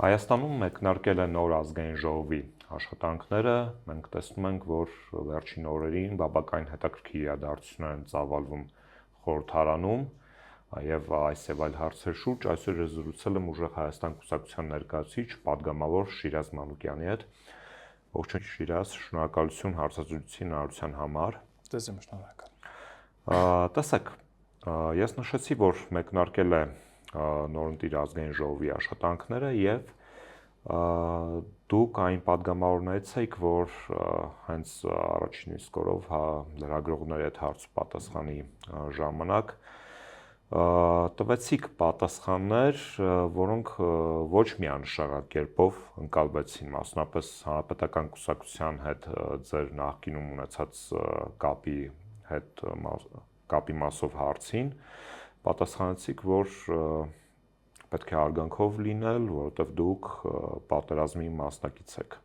Հայաստանում մեկնարկել է նոր ազգային ժողովի աշխատանքները, մենք տեսնում ենք, որ վերջին օրերին բավական հետաքրքիր իրադարձություններ են ծավալվում խորհրդարանում եւ այս եւ այլ հարցեր շուրջ այսօր ես զրուցել եմ Ուժեղ Հայաստան կուսակցության ներկայացուցիչ պատգամավոր Շիրազ Մանուկյանի հետ։ Ողջույն Շիրազ, շնորհակալություն հարցազրույցի հնարավորության համար։ Ձեզ եմ շնորհակալ։ Տեսեք, ես նշեցի, որ մեկնարկել է նորընտիր ազգային ժողովի աշխատանքները եւ դուք այն падգամավորներից եք, որ հենց առաջին իսկ օրով լրագրողների հետ հարց ու պատասխանի ժամանակ տվեցիք պատասխաններ, որոնք ոչ միանշանակ կերպով ընկալվեցին, մասնապես Հանրապետական կուսակցության հետ ձեր նախկինում ունեցած կապի մասով հարցին պատասխանեցիք, որ պետք է արգանքով լինել, որովհետև դուք պատերազմի մասնակից եք։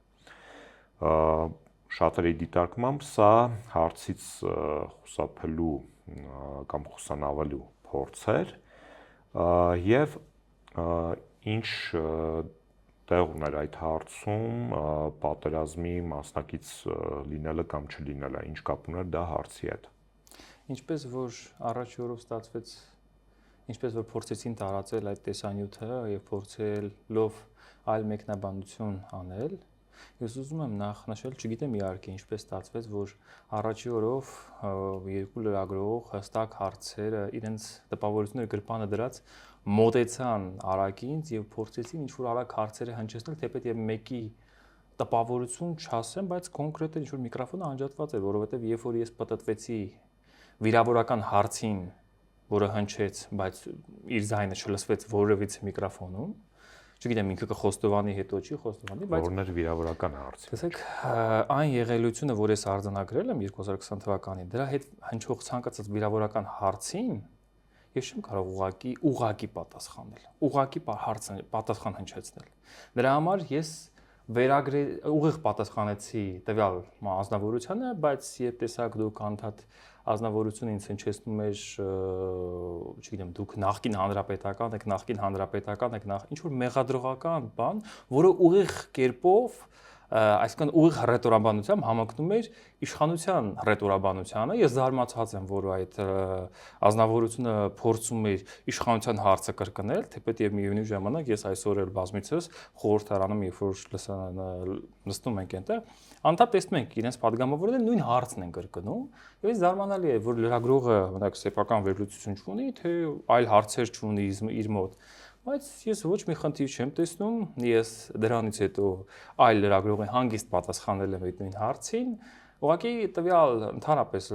Շատերի դիտարկմամբ սա հարցից խուսափելու կամ խուսանավելու փորձ էր եւ ինչ տեղ ուներ այդ հարցում պատերազմի մասնակից լինելը կամ չլինելը, ինչ կապ ուներ դա հարցի հետ։ Ինչպես որ առաջի օրով ստացվեց, ինչպես որ փորձեցին տարածել այդ տեսանյութը եւ փորձելով այլ մեկնաբանություն անել, ես ուզում եմ նախ նշել, չգիտեմ իհարկե ինչպես ստացվեց, որ առաջի օրով երկու լրագրող հստակ հարցերը իրենց տպավորությունները գրպանը դրած մոտեցան Արաքինց եւ փորձեցին ինչ-որ արագ հարցերը հնչեցնել, թեպետ եւ մեկի տպավորություն չասեմ, բայց կոնկրետ ինչ-որ միկրոֆոնը անջատված էր, որովհետեւ երբ որ ես պատտվեցի վիրավորական հարցին, որը հնչեց, բայց իր ձայնը չլսվեց որևիցե միկրոֆոնում, չգիտեմ ինքը կխոստովանի հետո չի խոստովանի, բայց որն էր վիրավորական հարցը։ Տեսեք, այն եղելությունը, որ ես արձանագրել եմ 2020 թվականին, դրա հետ հնչող ցանկացած վիրավորական հարցին ես չեմ կարող ուղղակի պատասխանել, ուղղակի պատասխան հնչեցնել։ Դրա համար ես ուղիղ պատասխանեցի տվյալ ազնվորությանը, բայց երբ տեսակ դուք անդադ ազնվորությունը ինձ հնչեցնում էր, չգիտեմ, դուք նախկին հանրապետական եք, ինչ որ մեղադրողական բան, որը ուղիղ կերպով, այսինքն ուղիղ հռետորաբանությամբ համընկնում էր իշխանության հռետորաբանությանը։ Ես զարմացած եմ, որ այդ ազնվորությունը փորձում էր իշխանության հարցը կրկնել, թեպետ եւ միևնույն ժամանակ ես այսօր էլ բազմիցս խորհրդարանում, երբ որ նստում ենք այնտեղ, անդադ տեսնում ենք իրենց падգամավորները նույն հարցն են կրկնում, եւ ինձ զարմանալի է, որ լրագրողը մենակ սեփական վերլուծություն չունի, թե այլ հարցեր չունի իր մոտ, բայց ես ոչ մի խնդիր չեմ տեսնում, ես դրանից հետո այլ լրագրողի հանգիստ պատասխանել եմ այդ նույն հարցին, ուղղակի տվյալ ընդհանրապես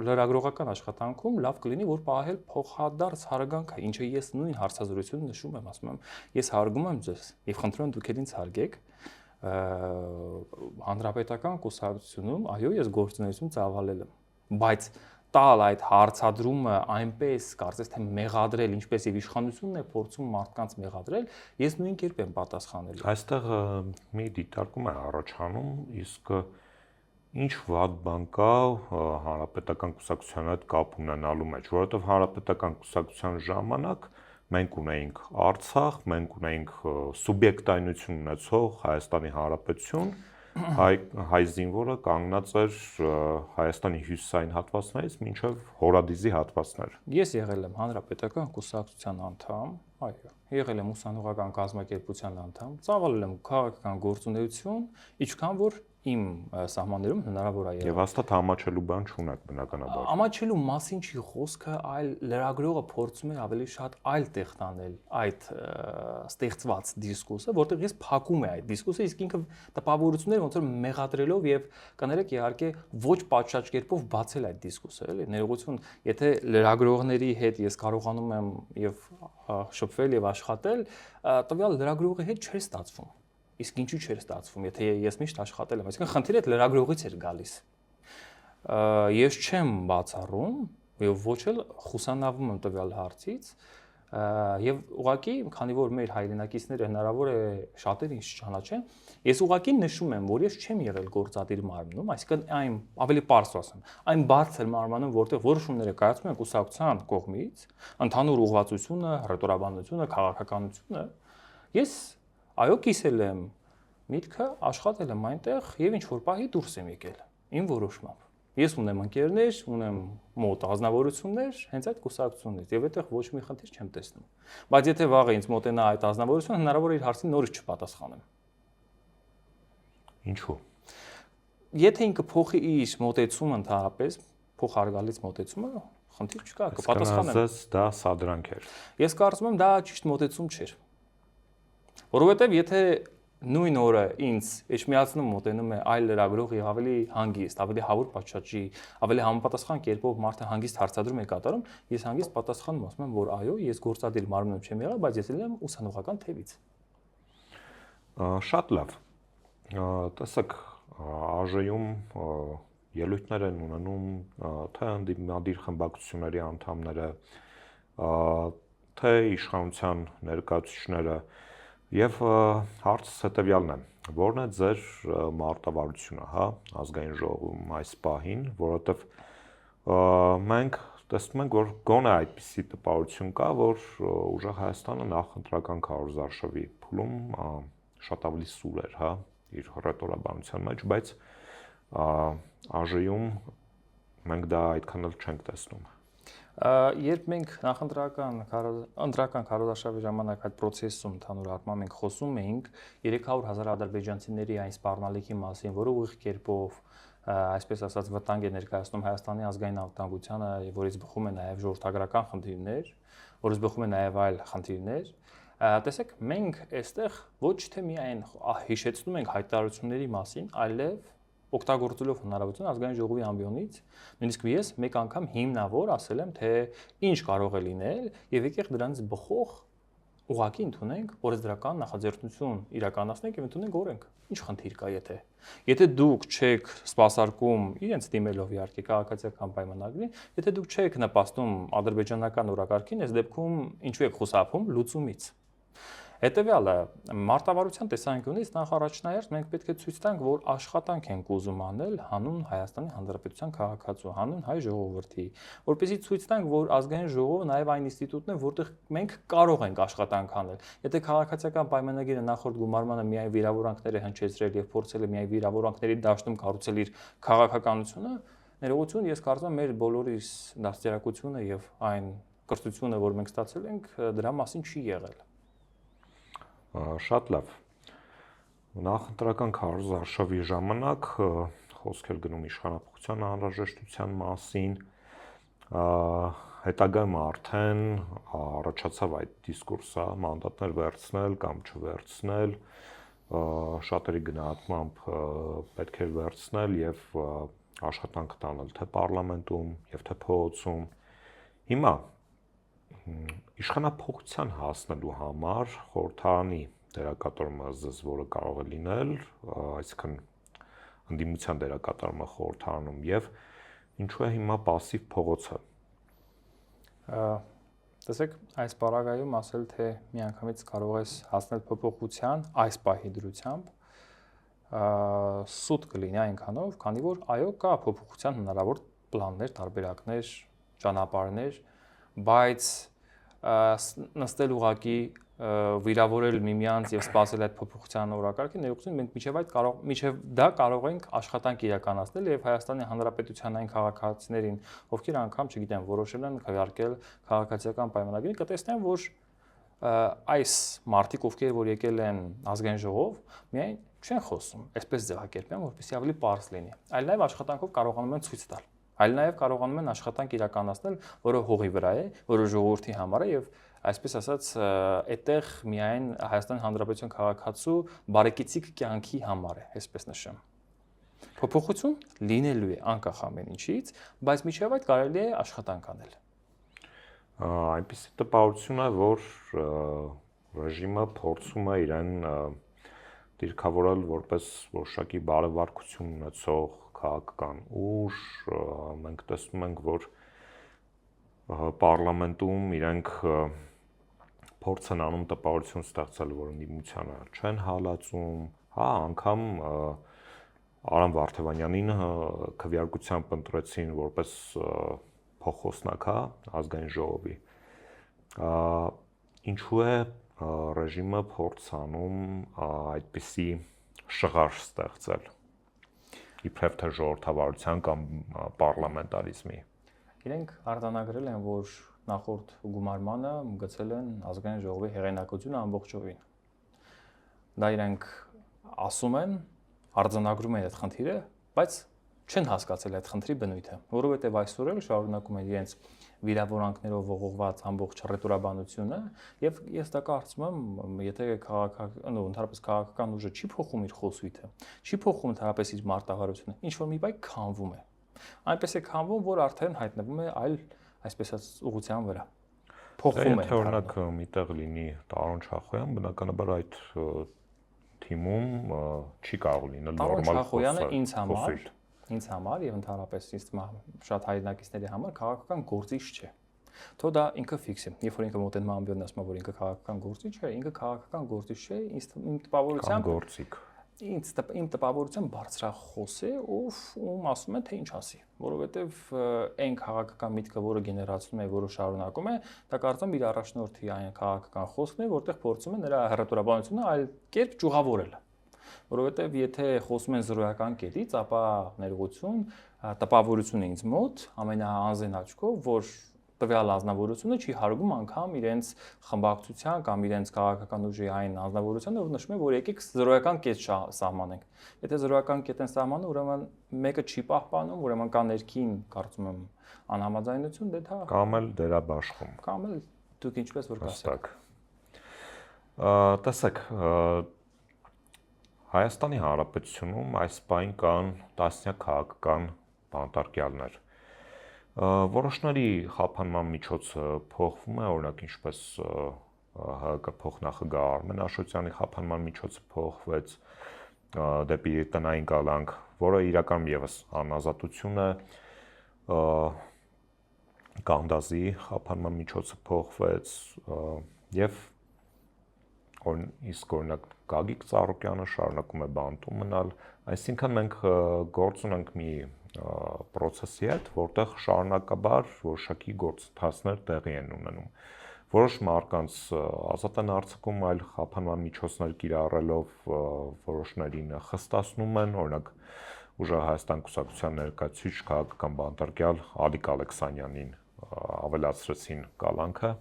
լրագրողական աշխատանքում լավ կլինի, որ պահել փոխադարձ հարգանքը, ինչը ես նույն հարցազրույցում նշում եմ, ասում եմ, ես հարգում եմ ձեզ եւ խնդրում եմ դուք էլ ինձ հարգեք, հանրապետական կուսակցությունում, այո, ես գործունեություն ծավալել եմ, բայց տալ այդ հարցադրումը այնպես, կարծես թե մեղադրել, ինչպես եւ իշխանությունն է փորձում մարդկանց մեղադրել, ես նույն կերպ եմ պատասխանելու։ Այստեղ մի դիտարկում է առաջանում, իսկ ինչ վատ բան կա հանրապետական կուսակցության հետ կապ ունենալու մեջ, որովհետեւ հանրապետական կուսակցության ժամանակ մենք ունեինք Արցախ, մենք ունեինք սուբյեկտայնություն ունեցող Հայաստանի Հանրապետություն, հայ զինվորը կանգնած էր Հայաստանի հյուսիսային հատվածներից մինչև Հորադիզի հատվածներ։ Ես եղել եմ հանրապետական կուսակցության անդամ, այո, եղել եմ ուսանողական կազմակերպության անդամ, ծավալել եմ քաղաքական գործունեություն, ինչքան որ իմ սահմաններում հնարավոր է եղել։ Եվ հաստատ համաչելու բան չունեք բնականաբար։ Ամաչելու մասին չի խոսքը, այլ լրագրողը փորձում է ավելի շատ այլ տեղ տանել այդ ստեղծված դիսկուրսը, որտեղ ես փակում եմ այդ դիսկուրսը, իսկ ինքը տպավորությունները ոնց որ մեղադրելով եւ կներեք իհարկե ոչ պատշաճ կերպով բացել այդ դիսկուրսը, էլի։ Ներողություն, եթե լրագրողների հետ ես կարողանում եմ եւ շփվել եւ աշխատել, տվյալ լրագրողի հետ չէր ստացվում։ Իսկ ինչու չէր ստացվում, եթե ես միշտ աշխատել եմ, այսինքն խնդիրը այդ լրագրողից էր գալիս։ Ես չեմ բացառում եւ ոչ էլ խուսանավում եմ տվյալ հարցից եւ ուղղակի, քանի որ մեր հայրենակիցները հնարավոր է շատերը ինձ չճանաչեն, ես ուղղակի նշում եմ, որ ես չեմ եղել գործադիր մարմնում, այսինքն այն ավելի պարզ ասեմ, այն բարձր մարմնում, որտեղ որոշումները կայացվում են կուսակցության կողմից, ընդհանուր ուղղվածությունը, հռետորաբանությունը, քաղաքականությունը, ես Այո, կիսել եմ միտքը, աշխատել եմ այնտեղ եւ ինչ որ պահի դուրս եմ եկել իմ որոշմամբ։ Ես ունեմ ընկերներ, ունեմ մոտ ազնվորություններ, հենց այդ կուսակցությունից եւ այդտեղ ոչ մի խնդիր չեմ տեսնում։ Բայց եթե վաղը ինձ մոտենա այդ ազնվորությունը, հնարավոր է իր հարցին նորից չպատասխանեմ։ Ինչու՞։ Եթե ինքը փոխի իր մոտեցումը ընդհանրապես, փոխարգալից մոտեցումը, խնդիր չկա, կպատասխանեմ։ Ասես դա սադրանք էր։ Ես կարծում եմ դա ճիշտ մոտեցում չէր։ Որովհետեւ եթե նույն օրը ինձ Էջմիածնում մոտենում է այլ լրագրողի ավելի հանգիստ, ավելի հավուր պատշաճի, ավելի համապատասխան կերպով մարդը հանգիստ հարցադրում է կատարում, ես հանգիստ պատասխանում ասում եմ, որ այո, ես գործադիր մարմնում չեմ եղել, բայց ես եմ ուսանողական թևից։ Շատ լավ։ Տեսեք, ԱԺ-ում ելույթներ են ունենում թե ընդդիմադիր խմբակցությունների անդամները, թե իշխանության ներկայացուցիչները, եւ հարցս հետեւյալն է. որն է ձեր մարտավարությունը, հա, ազգային ժողովում այս պահին, որովհետեւ մենք տեսնում ենք, որ գոնե այդպիսի տպավորություն կա, որ ուժեղ Հայաստանը նախընտրական քարոզարշավի փուլում շատ ավելի սուր էր, հա, իր ռետորաբանության մեջ, բայց ԱԺ-ում մենք դա այդքան էլ չենք տեսնում։ Երբ մենք նախընտրական քարոզարշավի ժամանակ այդ process-ում ընդհանուր առմամբ մենք խոսում էինք 300,000 ադրբեջանցիների այն սպառնալիքի մասին, որը ուղիղ կերպով, այսպես ասած, վտանգ է ներկայացնում Հայաստանի ազգային անվտանգությանը, որից բխում է նաև ժողովրդագրական խնդիրներ, որից բխում է նաև այլ խնդիրներ։ Տեսեք, մենք այստեղ ոչ թե միայն հիշեցնում ենք հայտարարությունների մասին, այլև օգտագործելով հնարավորություն ազգային ժողովի ամբիոնից, նույնիսկ ես մեկ անգամ հիմնավոր ասել եմ, թե ինչ կարող է լինել, եւ եկեք դրանից բխող ուղղակի ընդունենք օրենսդրական նախաձեռնություն իրականացնենք եւ ընդունենք օրենք։ Ինչ խնդիր կա, եթե դուք չեք սպասարկում իրենց դիմելով իհարկե քաղաքացիական պայմանագրին, եթե դուք չեք նպաստում ադրբեջանական օրակարգին, այս դեպքում ինչու եք խուսափում լուծումից։ Հետևյալը, մարտավարության տեսանկյունից նախ առաջնահերթ մենք պետք է ցույց տանք, որ աշխատանք ենք ուզում անել հանուն Հայաստանի Հանրապետության քաղաքացու, հանուն հայ ժողովրդի, որպեսզի ցույց տանք, որ ազգային ժողովը նաև այն ինստիտուտն է, որտեղ մենք կարող ենք աշխատանք անել։ Եթե քաղաքացիական պայմանագիրը նախորդ գումարմանը միայն վիրավորանքներ է հնչեցրել եւ փորձել է միայն վիրավորանքների դաշտում կառուցել իր քաղաքականությունը, ներողություն, ես կարծում եմ մեր բոլորիս դաստիարակությունը եւ այն կրթությունը, որ մենք ստացել ենք, դրա մասին չի եղել։ Շատ լավ։ Նախընտրական քարոզարշավի ժամանակ խոսքեր գնում իշխանապողության անհրաժեշտության մասին, հետագայում արդեն առաջացավ այդ դիսկուրսը, մանդատներ վերցնել կամ չվերցնել, շատերի գնահատմամբ պետք է վերցնել եւ աշխատանք տանել թե պարլամենտում եւ թե փողոցում։ Հիմա իշխանապողության հասնելու համար խորհրդարանի դերակատարումը ըստ որը կարող է լինել, այսինքն ընդդիմության դերակատարումը խորհրդարանում եւ ինչու է հիմա пассив փողոցը։ Տեսեք, այս պարագայում ասել թե միանգամից կարող ես հասնել փոփոխության այս պահի դրությամբ սուտ կլինի այնքանով, քանի որ այո կա փոփոխության հնարավոր պլաններ, տարբերակներ, ճանապարհներ, բայց նստել ուղակի վիրավորել միմյանց եւ սпасել այդ փոփոխության օրակարգին, ներողություն, մենք միջև դա կարող ենք աշխատանք իրականացնել եւ Հայաստանի Հանրապետության այն քաղաքացիներին, ովքեր անգամ, չգիտեմ, որոշել են քվեարկել քաղաքացիական պայմանագրին, կտեսնեն, որ այս մարտիկ, ովքեր որ եկել են ազգային ժողով, միայն չեն խոսում, այսպես ձևակերպեմ, որպեսզի ավելի པարզ լինի, այլ նաեւ աշխատանքով կարողանում են ցույց տալ, այլ նաեւ կարողանում են աշխատանք իրականացնել, որը հողի վրա է, որը ժողովրդի համար է եւ այսպես ասած, այդտեղ միայն Հայաստանի Հանրապետության քաղաքացու բարեկեցիկ կյանքի համար է, այսպես նշեմ։ Փոփոխություն լինելու է անկախ ամեն ինչից, բայց միջև այդ կարելի է աշխատանք անել։ Այնպիսի տպավորություն է, որ ռեժիմը փորձում է իրեն դիրքավորել որպես որոշակի բարեվարկություն ունեցող քաղաքական ուժ, մենք տեսնում ենք, որ պարլամենտում իրենք փորձ են անում տպավորություն ստեղծել, որ ընդդիմությանը չեն հալածում, հա, անգամ Արամ Վարդևանյանին քվեարկությամբ ընտրեցին որպես փոխոսնակ, հա, ազգային ժողովի։ Ինչու է ռեժիմը փորձանում այդպիսի շղար ստեղծել իբրև թե ժողովրդավարության կամ պարլամենտարիզմի։ Իրենք արձանագրել են, որ նախորդ գումարմանը գցել են ազգային ժողովի հեղինակությունը ամբողջովին։ Դա իրենք ասում են, արձանագրում են այդ խնդիրը, բայց չեն հասկացել այդ խնդրի բնույթը, որովհետև այսօր էլ շարունակում են իրենց վիրավորանքներով ողողված ամբողջ ռետորաբանությունը, եւ ես դա կարծում եմ, եթե ընդհանրապես քաղաքական ուժը չի փոխում իր խոսույթը, չի փոխում ընդհանրապես իր մարտավարությունը, ինչ որ մի բայ քանվում է։ Այնպես է քանվում, որ արդեն հայտնվում է այլ, այսպես ասած, ուղղության վրա։ Փոխվում է։ Եթե օրինակ միտեղ լինի Տարոն Չախոյան, բնականաբար այդ թիմում չի կարող լինել նորմալ Չախոյանը ինձ համար եւ ընդհանրապես ինձ շատ հայրենակիցների համար քաղաքական գործիչ չէ։ Թող դա ինքը ֆիքս է։ Երբ որ ինքը մոտենում ամբիոնն ասում է, որ ինքը քաղաքական գործիչ է, ինքը քաղաքական գործիչ չէ, իմ տպավորությամբ գործիք։ Իմ տպավորությամբ բարձրախոս է, ում ասում է թե ինչ ասի, որովհետև այն քաղաքական միտքը, որը գեներացնում է, որը շարունակում է, դա կարծում իր առաջնորդի այն քաղաքական խոսքն է, որտեղ փորձում է նրա հռետորաբանությունը այլ կերպ ճյուղավորել։ Որովհետև եթե խոսում են զրոյական կետից, ապա ներողություն, տպավորություն է ինձ մոտ ամենաանզեն աչքով, որ տվյալ անձնավորությունը չի հարգում անգամ իրենց խմբակցության կամ իրենց քաղաքական ուժի այն անձնավորությունը, որ նշում է, որ եկեք զրոյական կետ սահմանենք։ Եթե զրոյական կետ են սահմանում, ուրեմն մեկը չի պահպանում, ուրեմն կա ներքին, կարծում եմ, անհամաձայնություն, դե դա կամ էլ դերաբաշխում։ Կամ էլ դուք ինչպես որ կասեք։ Տեսեք, Հայաստանի Հանրապետությունում այս բան կան տասնյակ քաղաքական բանտարկյալներ։ Որոշների խափանման միջոցը փոխվում է, օրինակ ինչպես ՀԿ փոխնախագահ Արմեն Աշոտյանի խափանման միջոցը փոխվեց դեպի տնային կալանք, որը իրականում եւս անազատություն է, Կանդազի խափանման միջոցը փոխվեց եւ իսկ օրինակ Գագիկ Ծառուկյանը շարունակում է բանտում մնալ, այսինքն մենք գործ ունենք մի process-ի հետ, որտեղ շարունակաբար որոշակի գործընթացներ տեղի են ունենում։ Որոշ մարդկանց ազատ են արձակում, այլ խափանման միջոցներ կիրառելով որոշներին խստացնում են, օրինակ Ուժեղ Հայաստան կուսակցության ներկայացուցիչ քաղաքական բանտարկյալ Ալիկ Ալեքսանյանին ավելացրեցին կալանքը։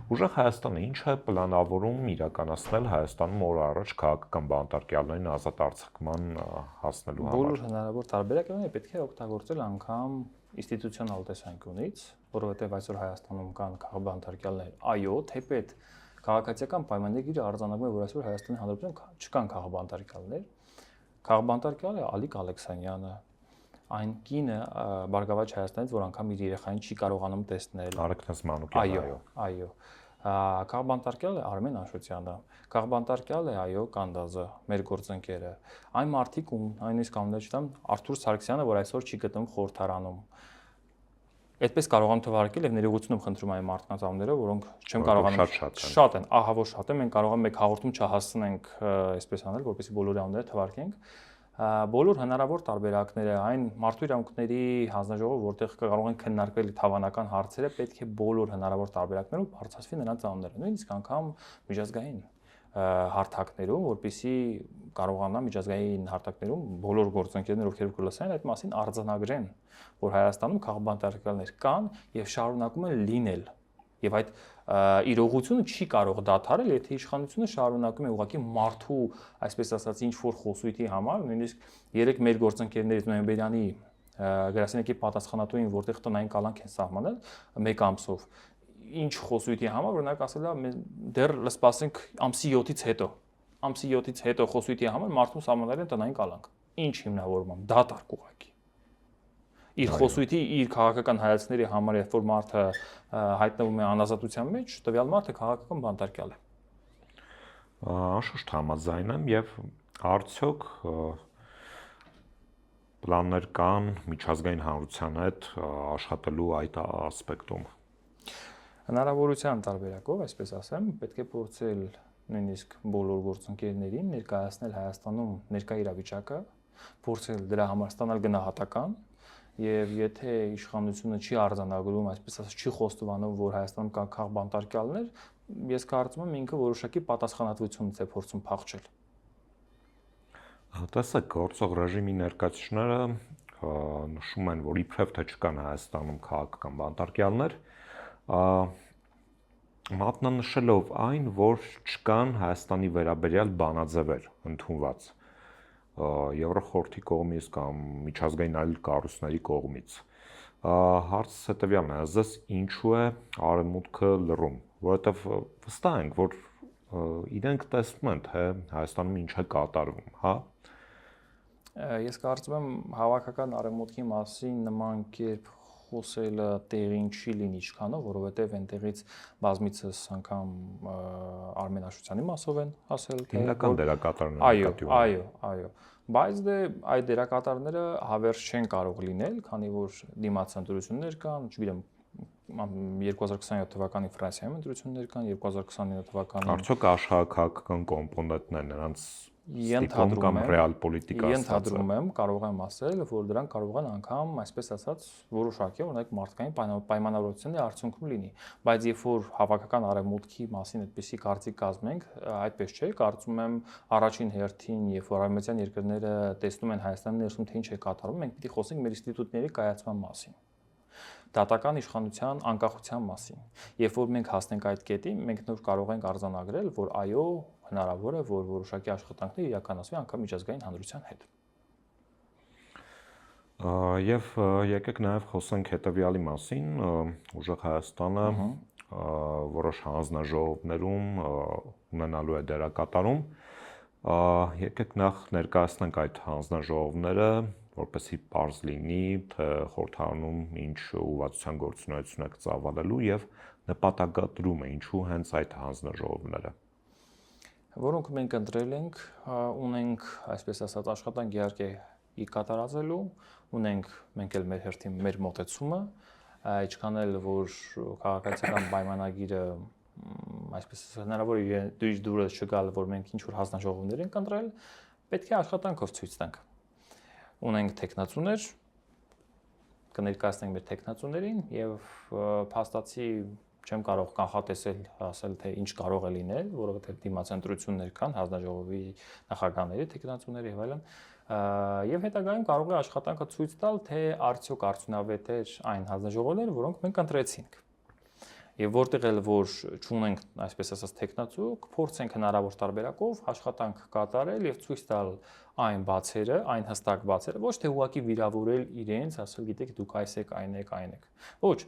Ուժեղ Հայաստանը ինչ է պլանավորում իրականացնել Հայաստանում օր առաջ քաղաքական բանտարկյալներին ազատ արձակման հասնելու համար։ Բոլոր հնարավոր տարբերակները պետք է օգտագործել անգամ ինստիտուցիոնալ տեսանկյունից, որովհետև այսօր Հայաստանում կան քաղաքաբանտարկյալներ, այո, թեպետ քաղաքացիական պայմանագիրը արձանագրում է, որ այսօր Հայաստանի Հանրապետությունում չկան քաղաքաբանտարկյալներ։ Քաղաքաբանտարկյալը Ալիկ Ալեքսանյանը, այն կինը Բարգավաճ Հայաստանից, որ անգամ իր երեխային չի կարողանում տեսնել։ Արաքնաս Մանուկյանը, այո։ Քաղաքաբանտարկյալը Արմեն Աշոտյանը, քաղաքաբանտարկյալը այո Կանդազը, մեր գործընկերը։ Այն մարդիկ ում նույնիսկ անունը չտամ Արթուր Սարգսյանը, որ այսօր չի գտնում խորհրդարանում։ Այդպես կարող եմ թվարկել եւ ներողություն եմ խնդրում այն մարդկանց անունները, որոնք չեմ կարողանում շատ են, ահա որ շատ են, մենք կարող ենք մեկ հաղորդում չհասցնենք այսպես անել, որպեսզի բոլորի անունները թվարկենք։ Բոլոր հնարավոր տարբերակները, այն մարդու իրավունքների հանձնաժողովը, որտեղ կարող են քննարկվել թավանական հարցերը, պետք է բոլոր հնարավոր տարբերակներով բարձրացվի նրանց անունները, նույնիսկ անգամ միջազգային հարթակներում, որպեսզի կարողանա միջազգային հարթակներում բոլոր գործընկերները, ովքեր կլսեն այդ մասին արձանագրեն, որ Հայաստանում քաղաքաբանտարկյալներ կան եւ շարունակում են լինել։ Եվ այդ իրողությունը չի կարող դադարել, եթե իշխանությունը շարունակում է ուղղակի մարդու, այսպես ասած, ինչ որ խոսույթի համար, նույնիսկ երեք մեր գործընկերներից նոյեմբերյանի գրասենյակի պատասխանատուին, որտեղ տնային կալանք են սահմանել 1 ամսով, ինչ խոսույթի համար, օրինակ ասել է դեռ սպասենք ամսի 7-ից հետո։ Ամսի 7-ից հետո խոսույթի համար մարդուն սահմանել են տնային կալանք։ Ինչ հիմնավորմամբ դատարկ ուղղակի։ Իր խոսույթի, իր քաղաքական հայացքների համար, երբ որ մարդը հայտնվում է անազատության մեջ, տվյալ մարդը քաղաքական բանտարկյալ է։ Անշուշտ համաձայն եմ եւ արդյոք պլաններ կան միջազգային հանրության հետ աշխատելու այդ ասպեկտում։ Հնարավորության տարբերակով, այսպես ասեմ, պետք է փորձել նույնիսկ բոլոր գործընկերներին ներկայացնել Հայաստանում ներկա իրավիճակը, փորձել դրա համար ստանալ գնահատական եւ եթե իշխանությունը չի արձանագրում, այսպես ասած, չի խոստովանում, որ Հայաստանում կան քաղաքաբանտարկյալներ, ես կարծում եմ ինքը որոշակի պատասխանատվությունից է փորձում փախչել։ Տեսեք, գործող ռեժիմի ներկայացուցիչները նշում են, որ իբրև թե չկան Հայաստանում քաղաքական բանտարկյալներ, մատնանշելով այն, որ չկան Հայաստանի վերաբերյալ բանաձևեր ընդունված Եվրոխորհրդի կողմից կամ միջազգային այլ կառույցների կողմից։ Հարցս հետևյալն է, ըստ ինչու է Արևմուտքը լռում, որովհետև վստահ ենք, որ իրենք տեսնում են, թե Հայաստանում ինչ է կատարվում, հա։ Ես կարծում եմ հավաքական արևմուտքի մասին նման կերպ խոսելը տեղին չի լինի ինչքանով, որովհետև այնտեղից բազմիցս անգամ Արմեն Աշոտյանի մասով են ասել, թե հիմնական դերակատարները նկատի ունեն։ Այո, բայց դե այդ դերակատարները հավերժ չեն կարող լինել, քանի որ դիմաց ընտրություններ կան, չգիտեմ 2027 թվականի Ֆրանսիայում ընտրություններ կան, 2029 թվականի Արդյոք աշխարհակաղակական կոմպոնենտն է նրանց ստիպում կամ ռեալ պոլիտիկա Ենթադրում եմ, կարող եմ ասել, որ դրանք կարող են անգամ, այսպես ասած, որոշակի օրինակ մարդկային պայմանավորվածությունների արդյունքում լինի, բայց երբ որ հավաքական արևմուտքի մասին այդպիսի կարծիք կազմենք, այդպես չէ, կարծում եմ առաջին հերթին, երբ որ արևմտյան երկրները տեսնում են Հայաստանի ներսում թե ինչ է կատարվում, մենք պիտի խոսենք մեր ինստիտուտների կայացման մասին, դատական իշխանության անկախության մասին։ Երբ որ մենք հասնենք այդ կետին, մենք նոր կարող ենք արձանագրել, որ այո, հնարավոր է, որ որոշակի աշխատանքներ իրականացվի անգամ միջազգային հանրության հետ։ Եվ եկեք նաև խոսենք հետևյալի մասին, ուժեղ Հայաստանը որոշ հանձնաժողովներում ունենալու է դերակատարում։ Եկեք նախ ներկայացնենք այդ հանձնաժողովները, որպեսզի պարզ լինի, թե խորհրդարանում ինչ ուղղվածության գործունեություն է ծավալելու եւ նպատակադրումը ինչու հենց այդ հանձնաժողովները։ Որոնք մենք ընտրել ենք, ունենք, այսպես ասած, աշխատանք իհարկե կատարածելու, ունենք մենք էլ մեր հերթին մեր մոտեցումը, ինչքան էլ որ քաղաքացիական պայմանագիրը, այսպես ասած, հնարավոր է դուրս չգալ, որ մենք ինչ որ հանձնաժողովներ ենք ընտրել, պետք է աշխատանքով ցույց տանք։ Ունենք տեխնացուներ, կներկայացնենք մեր տեխնացուներին եւ փաստացի չեմ կարող կանխատեսել ասել թե ինչ կարող է լինել, որովհետեւ դիմաց ընտրություններ կան, հանձնաժողովի նախագահների, տեխնացուների եւ այլն, եւ հետագայում կարող է աշխատանքը ցույց տալ, թե արդյոք արդյունավետ է այն հանձնաժողովները, որոնք մենք ընտրեցինք։ Եվ որտեղ էլ որ չունենք, այսպես ասած, տեխնացու, կփորձենք հնարավոր տարբերակով աշխատանք կատարել եւ ցույց տալ այն բացերը, այն հստակ բացերը, ոչ թե ուղղակի վիրավորել իրենց, ասել, գիտեք, դուք այս եք, այն եք, այն եք։ Ոչ,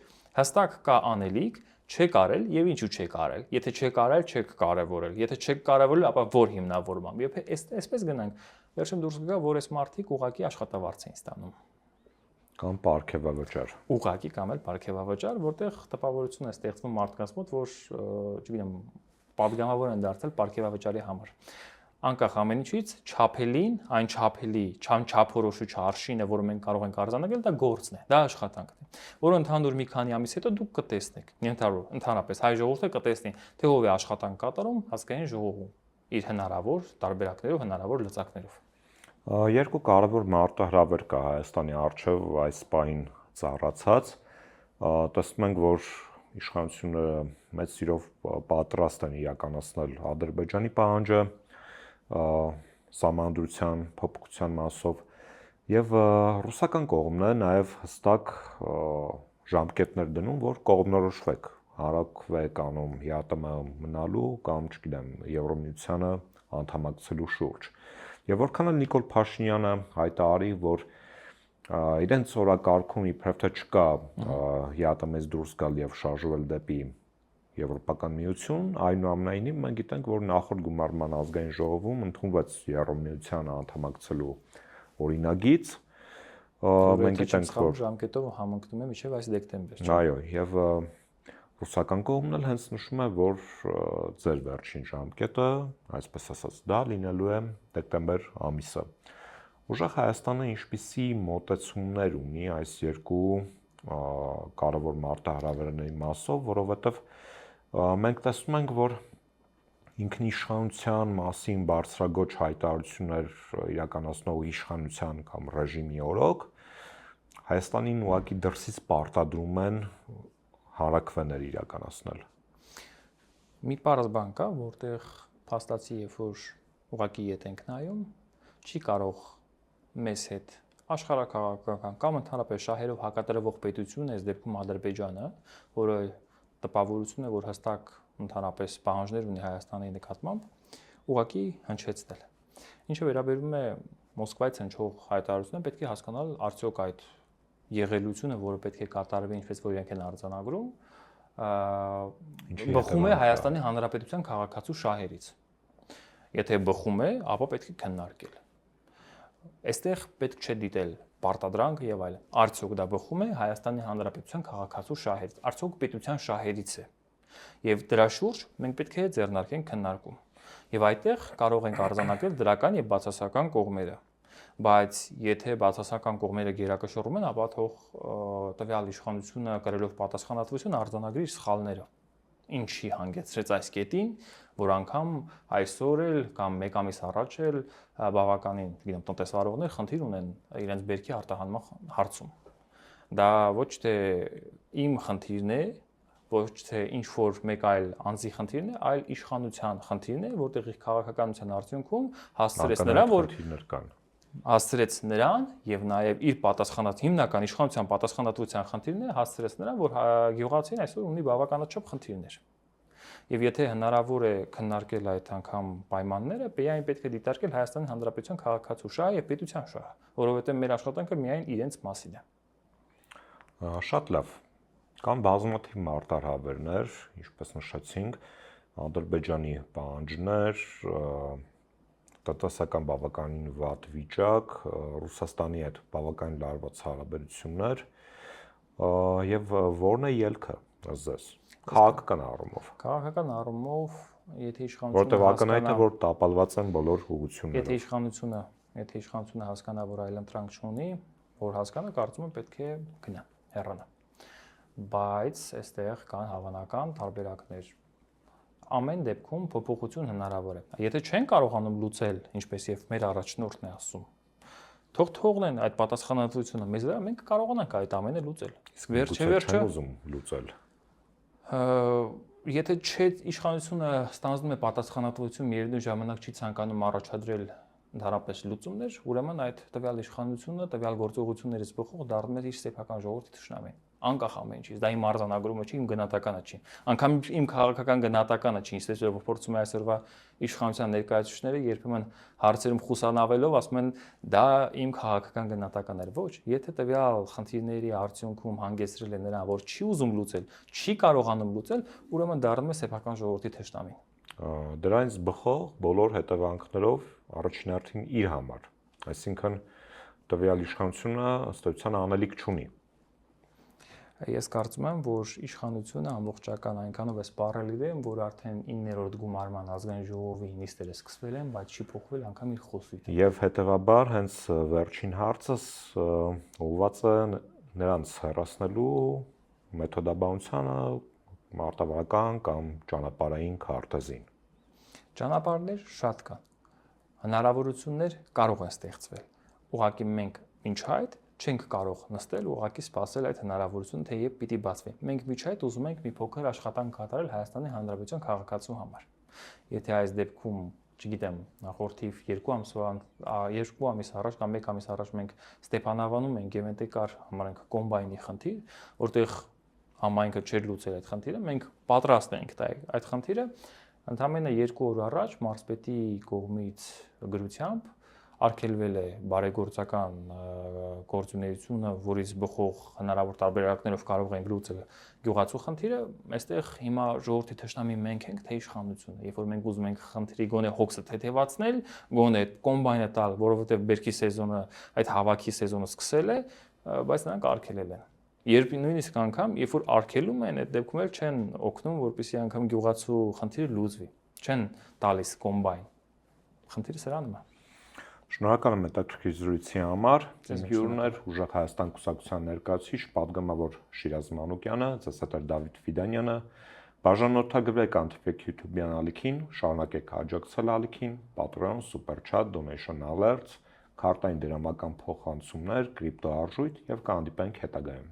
հստակ կա անելիք, չեք արել եւ ինչու չեք արել։ Եթե չեք արել, չեք կարևորել։ Եթե չեք կարևորել, ապա որ հիմնավորմամբ։ Եվ այսպես գնանք, վերջում դուրս կգա, որ այս մարդիկ ուղղակի աշխատավարձ են ստանում։ Կամ պարգևավճար։ Ուղղակի կամ էլ պարգևավճար, որտեղ տպավորություն է ստեղծվում մարդկանց մոտ, որ, չգիտեմ, պատգամավոր են դարձել պարգևավճարի համար։ Անկախ ամեն ինչից, չափելին, այն չափելի, չափորոշիչ արշինը, որը մենք կարող ենք արձանագրել, դա գործն է, դա աշխատանքն է, որը ընդհանուր մի քանի ամիս հետո դուք կտեսնեք, ընդհանրապես հայ ժողովուրդը կտեսնի, թե ով է աշխատանք կատարում ազգային ժողովում իր հնարավոր տարբերակներով, հնարավոր լծակներով։ Երկու կարևոր մարտահրավեր կա Հայաստանի առջև այս պահին ծառացած, տեսնում ենք, որ իշխանությունները մեծ սիրով պատրաստ են իրականացնել Ադրբեջանի պահանջը, սահմանադրության փոփոխության մասով եւ ռուսական կողմն է նաեւ հստակ ժամկետներ դնում, որ կողմնորոշվեք, հարակվեք անում ՀԱՏՄ մնալու կամ, չգիտեմ, Եվրոմիությանը անդամակցելու շուրջ։ Եվ որքան էլ Նիկոլ Փաշինյանը հայտարարի, որ իրենց օրակարգում իբրև թե չկա ՀԱՏՄ-ից դուրս գալ եւ շարժվել դեպի Եվրոպական միություն, այնուամենայնիվ մենք գիտենք, որ նախորդ գումարման ազգային ժողովում ընդունվեց Եվրոմիությանը անդամակցելու օրինագիծ, մենք գիտենք, որ ժամկետով համընկնում է մինչև այս դեկտեմբեր։ Այո, եւ ռուսական կողմն էլ հենց նշում է, որ ձեր վերջին ժամկետը, այսպես ասած, դա լինելու է դեկտեմբեր ամիսը։ Ուժեղ Հայաստանը ինչպիսի մոտեցումներ ունի այս երկու կարևոր մարտահրավերների մասով, որովհետեւ մենք տեսնում ենք, որ ինքնիշխանության մասին բարձրագույն հայտարարություններ իրականացնող իշխանության կամ ռեժիմի օրոք Հայաստանին ուղղակի դրսից պարտադրում են հարակվեներ իրականացնել։ Մի պարզ բան կա, որտեղ փաստացի երբ որ ուղակի ետ ենք նայում, չի կարող մեզ հետ աշխարհակաղակական կամ ընդհանրապես շահերով հակադրվող պետություն, այս դեպքում Ադրբեջանը, որը տպավորություն է, որ հստակ ընդհանրապես պահանջներ ունի Հայաստանի նկատմամբ, ուղակի հնչեցնել։ Ինչը վերաբերում է Մոսկվայից հնչող հայտարարությունը, պետք է հասկանալ արդյոք այդ եղելությունը, որը պետք է կատարվի, ինչպես որ իրենք են արձանագրում, բխում է Հայաստանի Հանրապետության քաղաքացու շահերից։ Եթե բխում է, ապա պետք է քննարկել։ Այստեղ պետք չէ դիտել պարտադրանքը եւ այլն։ Արդյոք դա բխում է Հայաստանի Հանրապետության քաղաքացու շահերից։ Արդյոք պետության շահերից է։ Եվ դրա շուրջ մենք պետք է ձեռնարկենք քննարկում։ Եվ այդտեղ կարող ենք արձանագրել դրական եւ բացասական կողմերը։ Բայց եթե բացասական կողմերը գերակշռում են, ապա թող տվյալ իշխանությունը կրելով պատասխանատվություն արձանագրի իր սխալները։ Ինչի հանգեցրեց այս կետին, որ անգամ այսօր էլ կամ մեկ ամիս առաջ էլ բավականին, գիտեմ, տնտեսվարողներ խնդիր ունեն իրենց բերքի արտահանման հարցում։ Դա ոչ թե իմ խնդիրն է, ոչ թե ինչ որ մեկ այլ անձի խնդիրն է, այլ իշխանության խնդիրն է, որտեղ իր քաղաքականության արդյունքում հասցրեց նրան եւ նաեւ իր հիմնական իշխանության պատասխանատվության խնդիրն է հասցրեց նրան, որ գյուղացին այսօր ունի բավականաչափ խնդիրներ։ Եվ եթե հնարավոր է քննարկել այդ անգամ պայմանները, միայն պետք է դիտարկել Հայաստանի Հանրապետության քաղաքացու շահը եւ պետության շահը, որովհետեւ մեր աշխատանքը միայն իրենց մասին է։ Շատ լավ։ Կան բազմաթիվ մարտահրավերներ, ինչպես նշեցինք, Ադրբեջանի պահանջներ, տնտեսական բավականին վատ վիճակ, Ռուսաստանի հետ բավականին լարված հարաբերություններ, եւ որն է ելքը ըստ քաղաքական առումով։ Քաղաքական առումով, եթե իշխանությունը որտեղ ակնհայտ է, որ տապալված են բոլոր ուղղությունները։ Եթե իշխանությունը հասկանա, որ այլընտրանք չունի, որ հասկանա, կարծում եմ պետք է գնա, հեռանա։ Բայց այստեղ կան հավանական տարբերակներ։ Ամեն դեպքում փոփոխություն հնարավոր է։ Եթե չեն կարողանում լուծել, ինչպես եւ մեր առաջնորդն է ասում, թող թողնեն այդ պատասխանատվությունը մեզ վրա, մենք կարողանանք այդ ամենը լուծել։ Իսկ վերջը ուզում լուծել։ Եթե չէ իշխանությունը ստանձնում է պատասխանատվություն, միևնույն ժամանակ չի ցանկանում առաջադրել ընդհանրապես լուծումներ, ուրեմն այդ տվյալ իշխանությունը, տվյալ գործողություններից բխող դառնում է իր սեփական ժողովրդի թշնամին։ Անկախ ամեն ինչից, դա իմ արձանագրումը չի, իմ գնահատականը չի։ Անկամ իմ քաղաքական գնահատականը չի, ինձ որ փորձում է այսօրվա իշխանության ներկայացուցիչները երբեմն հարցերում խուսանավելով ասում են դա իմ քաղաքական գնահատականն էր։ Ոչ, եթե տվյալ խնդիրների արդյունքում հանգեցրել է նրան, որ չի ուզում լուծել, չի կարողանում լուծել, ուրեմն դառնում է սեփական ժողովրդի թշնամին։ Դրանից բխող բոլոր հետևանքներով առաջին հերթին իր համար, այսինքն տվյալ իշխանությունը ըստ էության անելիք չունի։ Ես կարծում եմ, որ իշխանությունը ամբողջական այնքանով է սպառել իրեն, որ արդեն 9-րդ գումարման ազգային ժողովի նիստերը սկսվել են, բայց չի փոխվել անգամ իր խոսքը։ Եվ հետևաբար հենց վերջին հարցս ուղղված է նրանց հեռացնելու մեթոդաբանությանը, մարտավարական կամ ճանապարհային քարտեզին։ Ճանապարհներ շատ կան։ Հնարավորություններ կարող են ստեղծվել։ Ուղղակի մենք ինչ այդ չենք կարող նստել ու ուղղակի սպասել այդ հնարավորությունը, թե երբ պիտի բացվի։ Մենք միջ այդ ուզում ենք մի փոքր աշխատանք կատարել Հայաստանի Հանրապետության քաղաքացու համար։ Եթե այս դեպքում, չգիտեմ, նախորդիվ 2 ամիս առաջ կամ 1 ամիս առաջ մենք Ստեփանավանում ենք եւ այնտեղ կար համարենք կոմբայնի խնդիր, որտեղ համայնքը չէր լուծել այդ խնդիրը, մենք պատրաստ ենք տա այդ խնդիրը, ընդամենը 2 օր առաջ մարզպետի կողմից գրությամբ արգելվել է բարեգործական գործունեությունը, որից բխող հնարավոր տարբերակներով կարող ենք լուծել գյուղացու խնդիրը, այստեղ հիմա ժողովրդի թշնամի մենք ենք, թե իշխանությունը, երբ որ մենք ուզում ենք խնդրի գոնե հոգսը թեթևացնել, գոնե կոմբայնը տալ, որովհետև բերքի սեզոնը, այդ հավաքի սեզոնը սկսել է, բայց նրանք արգելել են։ Երբ նույնիսկ անգամ, երբ որ արգելում են, այդ դեպքում էլ չեն օգնում, որպեսզի անգամ գյուղացու խնդիրը լուծվի, չեն տալիս կոմբայն։ Խնդիրը սրանում է։ Շնորհակալ եմ հետաքրքիր զրույցի համար։ Իմ հյուրն էր Ուժեղ Հայաստան կուսակցության ներկայացուցիչ, պատգամավոր Շիրազ Մանուկյանը, ձեզ հետ էր Դավիթ Ֆիդանյանը։ Բաժանորդագրվեք Antifake YouTube-յան ալիքին, շարունակեք աջակցել ալիքին, Patreon, Super Chat, Donation Alerts, քարտային դրամական փոխանցումներ, կրիպտո արժույթ եւ կհանդիպենք հետագայում։